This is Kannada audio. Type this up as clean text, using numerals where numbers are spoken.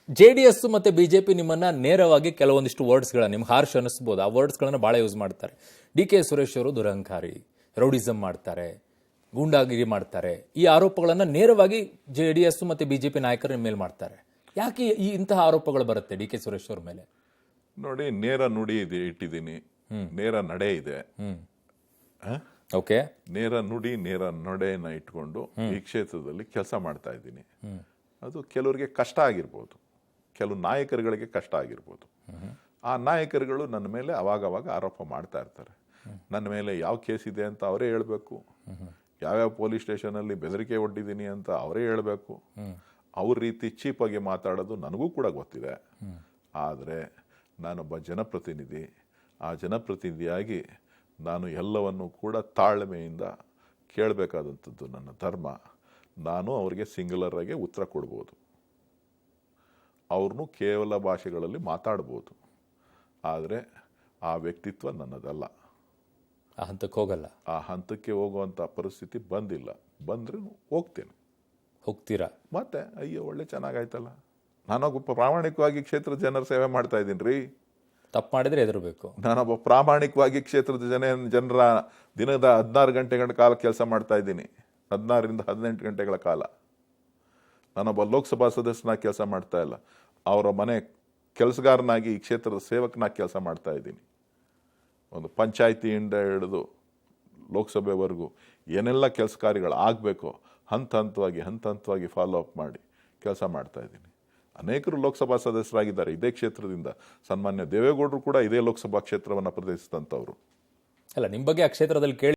JDS ಮತ್ತೆ ಬಿಜೆಪಿ ನಿಮ್ಮನ್ನ ನೇರವಾಗಿ ಕೆಲವೊಂದಿಷ್ಟು ವರ್ಡ್ಸ್ಗಳನ್ನ ನಿಮ್ಗೆ ಹಾರ್ಷ್ ಅನಿಸ್ಬೋದು, ಆ ವರ್ಡ್ಸ್ಗಳನ್ನ ಬಹಳ ಯೂಸ್ ಮಾಡ್ತಾರೆ. DK ಸುರೇಶ್ ಅವರು ದುರಹಂಕಾರಿ, ರೌಡಿಸಮ್ ಮಾಡ್ತಾರೆ, ಗೂಂಡಾಗಿರಿ ಮಾಡ್ತಾರೆ, ಈ ಆರೋಪಗಳನ್ನ ನೇರವಾಗಿ JDS ಮತ್ತೆ ಬಿಜೆಪಿ ನಾಯಕರ ಮೇಲೆ ಮಾಡ್ತಾರೆ. ಯಾಕೆ ಇಂತಹ ಆರೋಪಗಳು ಬರುತ್ತೆ DK ಸುರೇಶ್ ಅವ್ರ ಮೇಲೆ? ನೋಡಿ, ನೇರ ನುಡಿ ಇದೆ ಇಟ್ಟಿದ್ದೀನಿ, ನೇರ ನಡೆ ಇದೆ. ಓಕೆ, ನೇರ ನುಡಿ ನೇರ ನಡೆಯನ್ನ ಇಟ್ಕೊಂಡು ಈ ಕ್ಷೇತ್ರದಲ್ಲಿ ಕೆಲಸ ಮಾಡ್ತಾ ಇದ್ದೀನಿ. ಅದು ಕೆಲವರಿಗೆ ಕಷ್ಟ ಆಗಿರ್ಬೋದು, ಕೆಲವು ನಾಯಕರುಗಳಿಗೆ ಕಷ್ಟ ಆಗಿರ್ಬೋದು. ಆ ನಾಯಕರುಗಳು ನನ್ನ ಮೇಲೆ ಅವಾಗವಾಗ ಆರೋಪ ಮಾಡ್ತಾ ಇರ್ತಾರೆ. ನನ್ನ ಮೇಲೆ ಯಾವ ಕೇಸ್ ಇದೆ ಅಂತ ಅವರೇ ಹೇಳಬೇಕು, ಯಾವ್ಯಾವ ಪೊಲೀಸ್ ಸ್ಟೇಷನಲ್ಲಿ ಬೆದರಿಕೆ ಒಡ್ಡಿದ್ದೀನಿ ಅಂತ ಅವರೇ ಹೇಳಬೇಕು. ಅವ್ರ ರೀತಿ ಚೀಪಾಗಿ ಮಾತಾಡೋದು ನನಗೂ ಕೂಡ ಗೊತ್ತಿದೆ. ಆದರೆ ನಾನೊಬ್ಬ ಜನಪ್ರತಿನಿಧಿ. ಆ ಜನಪ್ರತಿನಿಧಿಯಾಗಿ ನಾನು ಎಲ್ಲವನ್ನು ಕೂಡ ತಾಳ್ಮೆಯಿಂದ ಕೇಳಬೇಕಾದಂಥದ್ದು ನನ್ನ ಧರ್ಮ. ನಾನು ಅವ್ರಿಗೆ ಸಿಂಗ್ಯುಲರ್ ಆಗಿ ಉತ್ತರ ಕೊಡ್ಬೋದು, ಅವ್ರನ್ನೂ ಕೇವಲ ಭಾಷೆಗಳಲ್ಲಿ ಮಾತಾಡ್ಬೋದು. ಆದರೆ ಆ ವ್ಯಕ್ತಿತ್ವ ನನ್ನದಲ್ಲ. ಆ ಹಂತಕ್ಕೆ ಹೋಗಲ್ಲ. ಆ ಹಂತಕ್ಕೆ ಹೋಗುವಂಥ ಪರಿಸ್ಥಿತಿ ಬಂದಿಲ್ಲ. ಬಂದ್ರೆ ಹೋಗ್ತೇನೆ. ಹೋಗ್ತೀರಾ? ಮತ್ತೆ ಅಯ್ಯೋ ಒಳ್ಳೆ ಚೆನ್ನಾಗಾಯ್ತಲ್ಲ, ನಾನೊಬ್ಬ ಪ್ರಾಮಾಣಿಕವಾಗಿ ಕ್ಷೇತ್ರದ ಜನರ ಸೇವೆ ಮಾಡ್ತಾ ಇದ್ದೀನಿ ರೀ. ತಪ್ಪು ಮಾಡಿದ್ರೆ ಎದುರಬೇಕು. ನಾನೊಬ್ಬ ಪ್ರಾಮಾಣಿಕವಾಗಿ ಕ್ಷೇತ್ರದ ಜನರ ದಿನದ 16 ಗಂಟೆಗಳ ಕಾಲ ಕೆಲಸ ಮಾಡ್ತಾ ಇದ್ದೀನಿ. 16ರಿಂದ 18 ಗಂಟೆಗಳ ಕಾಲ. ನಾನೊಬ್ಬ ಲೋಕಸಭಾ ಸದಸ್ಯನಾಗಿ ಕೆಲಸ ಮಾಡ್ತಾ ಇಲ್ಲ, ಅವರ ಮನೆ ಕೆಲಸಗಾರನಾಗಿ ಈ ಕ್ಷೇತ್ರದ ಸೇವಕನಾಗಿ ಕೆಲಸ ಮಾಡ್ತಾ ಇದ್ದೀನಿ. ಒಂದು ಪಂಚಾಯಿತಿಯಿಂದ ಹಿಡಿದು ಲೋಕಸಭೆವರೆಗೂ ಏನೆಲ್ಲ ಕೆಲಸ ಕಾರ್ಯಗಳು ಆಗಬೇಕೋ ಹಂತ ಹಂತವಾಗಿ ಫಾಲೋ ಅಪ್ ಮಾಡಿ ಕೆಲಸ ಮಾಡ್ತಾ ಇದ್ದೀನಿ. ಅನೇಕರು ಲೋಕಸಭಾ ಸದಸ್ಯರಾಗಿದ್ದಾರೆ ಇದೇ ಕ್ಷೇತ್ರದಿಂದ. ಸನ್ಮಾನ್ಯ ದೇವೇಗೌಡರು ಕೂಡ ಇದೇ ಲೋಕಸಭಾ ಕ್ಷೇತ್ರವನ್ನು ಪ್ರತಿನಿಧಿಸಿದಂಥವ್ರು. ಅಲ್ಲ, ನಿಮ್ಮ ಬಗ್ಗೆ ಆ ಕ್ಷೇತ್ರದಲ್ಲಿ ಕೇಳಿ